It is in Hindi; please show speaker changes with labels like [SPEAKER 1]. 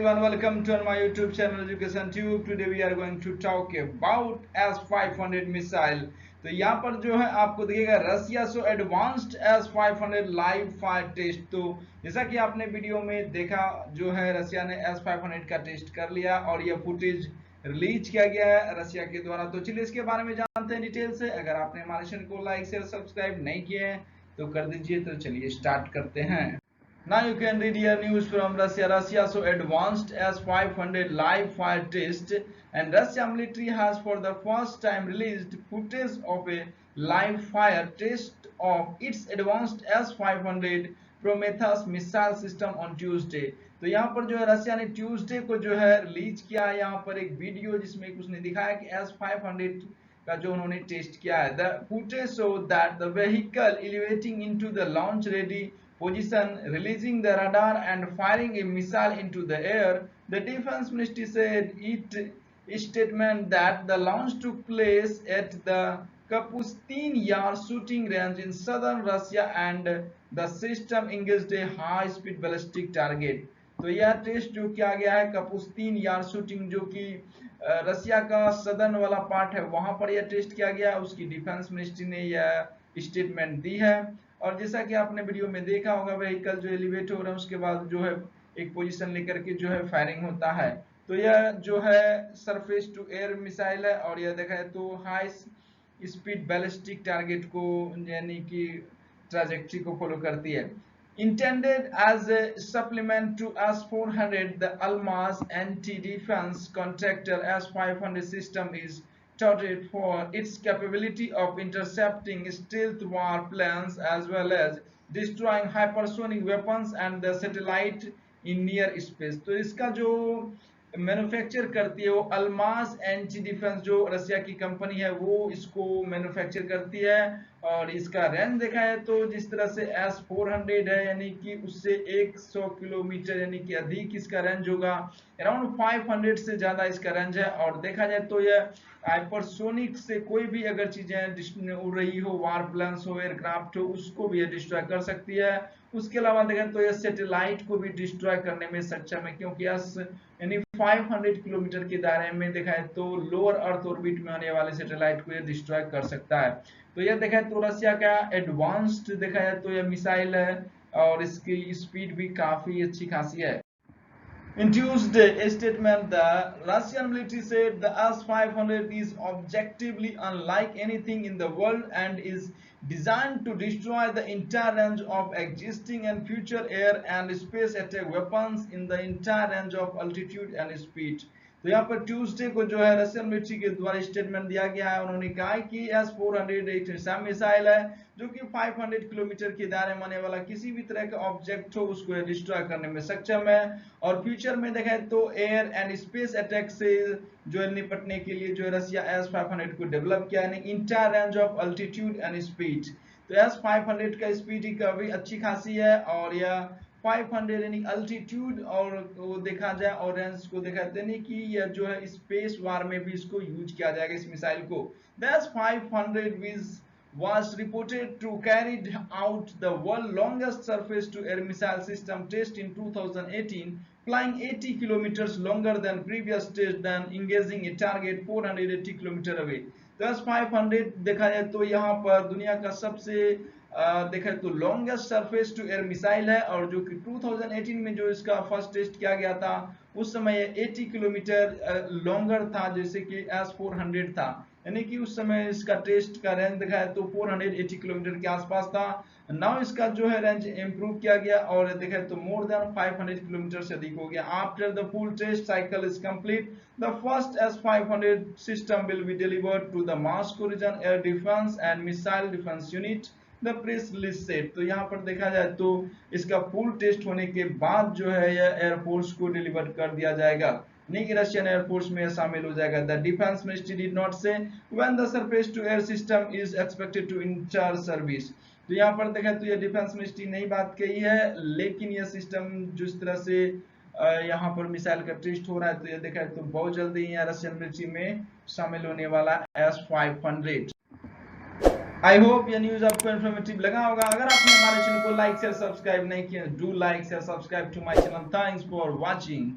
[SPEAKER 1] everyone, welcome to my YouTube channel Education Tube. Today we are going to talk about S-500 missile. तो यहाँ पर जो है आपको दिखेगा Russia so advanced S-500 live fire test. तो जैसा कि आपने वीडियो में देखा जो है रसिया ने S-500 का टेस्ट कर लिया और यह फुटेज रिलीज किया गया है रसिया के द्वारा। तो चलिए इसके बारे में जानते हैं डिटेल से। अगर आपने हमारे चैनल को लाइक शेयर सब्सक्राइब नहीं किए हैं तो कर दीजिए। तो चलिए स्टार्ट करते हैं। Now you can read here news from Russia. Russia so advanced S-500 live fire test, and Russia military has for the first time released footage of a live fire test of its advanced S-500 Prometheus missile system on Tuesday. तो यहाँ पर जो है रसिया ने ट्यूसडे को जो है रिलीज किया है यहाँ पर एक वीडियो जिसमें उसने दिखाया कि S-500 का जो उन्होंने टेस्ट किया है। The footage showed that the vehicle elevating into the launch ready position, releasing the radar and firing a missile into the air. The defense ministry said it statement that the launch took place at the Kapustin Yar shooting range in southern Russia and the system engaged a high-speed ballistic target. तो यह टेस्ट जो किया गया है कपुस्तीन यार शूटिंग जो कि रसिया का सदर्न वाला पार्ट है वहां पर यह टेस्ट किया गया। उसकी डिफेंस मिनिस्ट्री ने यह स्टेटमेंट दी है। और जैसा कि आपने वीडियो में देखा होगा व्हीकल जो एलिवेट हो रहा है उसके बाद जो है एक पोजीशन लेकर के जो है फायरिंग होता है। तो यह जो है सरफेस टू एयर मिसाइल है और यह देखा है तो हाई स्पीड बैलिस्टिक टारगेट को यानी कि ट्रैजेक्टरी को फॉलो करती है। Intended as a supplement to S-400, the Almaz anti-defense contractor S-500 system is touted for its capability of intercepting stealth warplanes as well as destroying hypersonic weapons and the satellite in near space। तो इसका जो मैन्युफैक्चर करती है वो अल्माज एंटी डिफेंस जो रसिया की कंपनी है वो इसको मैन्युफैक्चर करती है। और इसका रेंज देखा है तो जिस तरह से S-400 है यानी कि उससे 100 किलोमीटर यानी कि अधिक इसका रेंज होगा। अराउंड 500 से ज्यादा इसका रेंज है। और देखा जाए तो यह हाइपरसोनिक से कोई भी अगर चीजें उड़ रही हो वार प्लेन्स हो एयरक्राफ्ट हो उसको भी डिस्ट्रॉय कर सकती है। उसके अलावा देखें तो यह सैटेलाइट को भी डिस्ट्रॉय करने में सक्षम है क्योंकि यानी 500 किलोमीटर के दायरे में देखा है तो लोअर अर्थ ऑर्बिट में आने वाले सैटेलाइट को यह डिस्ट्रॉय कर सकता है। तो यह देखा है तो रसिया का एडवांस्ड देखा है तो यह मिसाइल है और इसकी स्पीड भी काफी अच्छी खासी है। In Tuesday statement, the Russian military said the S-500 is objectively unlike anything in the world and is designed to destroy the entire range of existing and future air and space attack weapons in the entire range of altitude and speed। तो यहाँ पर ट्यूसडे को जो है रशियन मिलिट्री के द्वारा स्टेटमेंट दिया गया है। उन्होंने कहा कि S-400 एक ऐसा मिसाइल है जो कि 500 किलोमीटर के दायरे में आने वाला किसी भी तरह का ऑब्जेक्ट हो उसको डिस्ट्रॉय करने में सक्षम है। और फ्यूचर में देखा तो एयर एंड स्पेस अटैक से जो निपटने के लिए जो रसिया S-500 को डेवलप किया है entire range of altitude and speed. तो S-500 का स्पीड काफी अच्छी खासी है और यह 500 यानी अल्टीट्यूड और वो देखा जाए और रेंज को देखा यानी कि यह जो है स्पेस वार में भी इसको यूज किया जाएगा इस मिसाइल को। The S-500 was reported to carried out the world longest surface to air missile system test in 2018, flying 80 kilometers longer than previous test than engaging a target 480 kilometer away। तो S-500 देखा जाए तो यहाँ पर दुनिया का सबसे देखा तो longest surface to air missile है और जो कि 2018 में जो इसका फर्स्ट टेस्ट किया गया था उस समय ये 80 किलोमीटर लॉन्गर था जैसे कि S-400 था। यानी कि उस समय इसका टेस्ट का रेंज देखा है तो 480 किलोमीटर के आसपास था। नाउ इसका जो है रेंज इंप्रूव किया गया और देखा तो मोर देन 500 किलोमीटर से अधिक हो गया। After the full test cycle is complete, the first S-500 system will be delivered to the Moscow region air defence and missile defence unit, the press release said. तो यहाँ पर देखा जाए तो इसका फुल टेस्ट होने के बाद जो है यह एयरफोर्स को डिलीवर कर दिया जाएगा नहीं कि रशियन एयरफोर्स में शामिल हो जाएगा। The defence ministry did not say when the surface to air system is expected to enter service. तो यहाँ पर देखा तो यह डिफेंस मिनिस्ट्री नई बात कही है लेकिन यह सिस्टम जिस तरह से यहाँ पर मिसाइल का टेस्ट हो रहा है तो यह देखा तो बहुत जल्दी यहाँ रशियन मिलिट्री में शामिल होने वाला S-500। आई होप यह न्यूज आपको इन्फॉर्मेटिव लगा होगा। अगर आपने हमारे चैनल को लाइक शेयर सब्सक्राइब नहीं किया do like share subscribe to my channel. Thanks for watching.